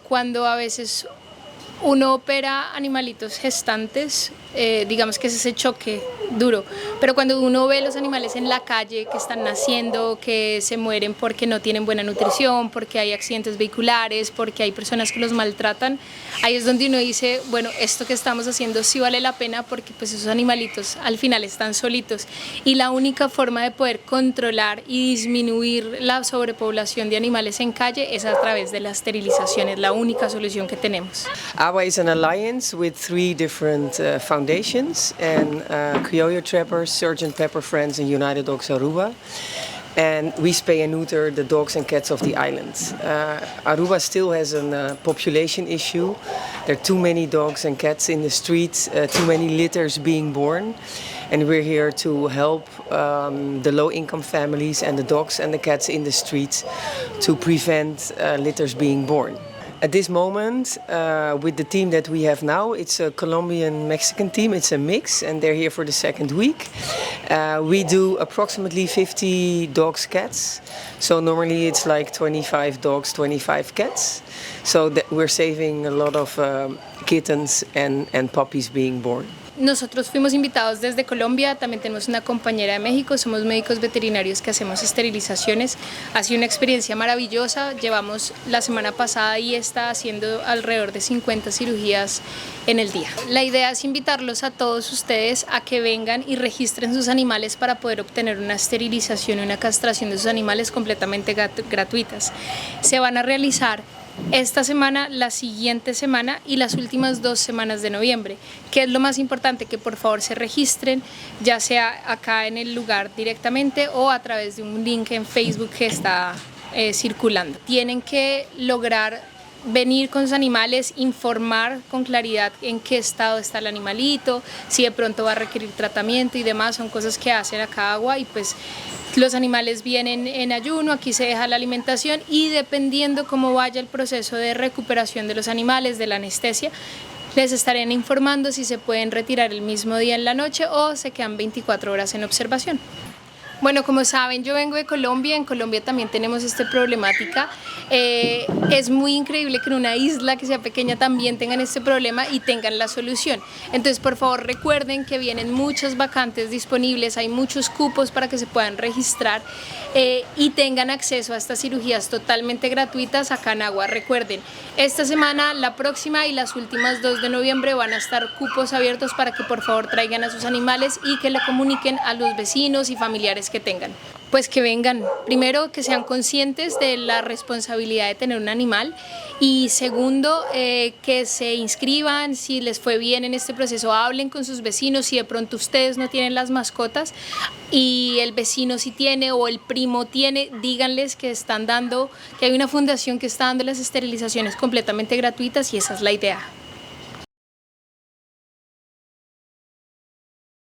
cuando a veces uno opera animalitos gestantes, digamos que es ese choque duro, pero cuando uno ve los animales en la calle que están naciendo, que se mueren porque no tienen buena nutrición, porque hay accidentes vehiculares, porque hay personas que los maltratan, ahí es donde uno dice, bueno, esto que estamos haciendo sí vale la pena, porque pues esos animalitos al final están solitos y la única forma de poder controlar y disminuir la sobrepoblación de animales en calle es a través de la esterilización, es la única solución que tenemos. AWA is an alliance with 3 different foundations, and Criollo Trappers, Sgt. Pepper Friends and United Dogs Aruba. And we spay and neuter the dogs and cats of the island. Aruba still has a population issue. There are too many dogs and cats in the streets, too many litters being born. And we're here to help the low-income families and the dogs and the cats in the streets to prevent litters being born. At this moment, with the team that we have now, it's a Colombian-Mexican team, it's a mix, and they're here for the 2nd week. We do approximately 50 dogs, cats, so normally it's like 25 dogs, 25 cats. So that we're saving a lot of kittens and puppies being born. Nosotros fuimos invitados desde Colombia, también tenemos una compañera de México, somos médicos veterinarios que hacemos esterilizaciones. Ha sido una experiencia maravillosa, llevamos la semana pasada y está haciendo alrededor de 50 cirugías en el día. La idea es invitarlos a todos ustedes a que vengan y registren sus animales para poder obtener una esterilización y una castración de sus animales completamente gratuitas. Se van a realizar esta semana, la siguiente semana y las últimas 2 semanas de noviembre. ¿Qué es lo más importante? Que por favor se registren, ya sea acá en el lugar directamente o a través de un link en Facebook que está circulando. Tienen que lograr venir con sus animales, informar con claridad en qué estado está el animalito, si de pronto va a requerir tratamiento y demás, son cosas que hacen acá AWA y pues los animales vienen en ayuno, aquí se deja la alimentación y dependiendo cómo vaya el proceso de recuperación de los animales, de la anestesia, les estarán informando si se pueden retirar el mismo día en la noche o se quedan 24 horas en observación. Bueno, como saben, yo vengo de Colombia, en Colombia también tenemos esta problemática. Es muy increíble que en una isla que sea pequeña también tengan este problema y tengan la solución. Entonces, por favor, recuerden que vienen muchas vacantes disponibles, hay muchos cupos para que se puedan registrar y tengan acceso a estas cirugías totalmente gratuitas acá en AWA. Recuerden, esta semana, la próxima y las últimas 2 de noviembre van a estar cupos abiertos para que por favor traigan a sus animales y que le comuniquen a los vecinos y familiares que tengan. Pues que vengan, primero que sean conscientes de la responsabilidad de tener un animal y segundo que se inscriban, si les fue bien en este proceso hablen con sus vecinos, si de pronto ustedes no tienen las mascotas y el vecino sí tiene o el primo tiene, díganles que están dando, que hay una fundación que está dando las esterilizaciones completamente gratuitas y esa es la idea.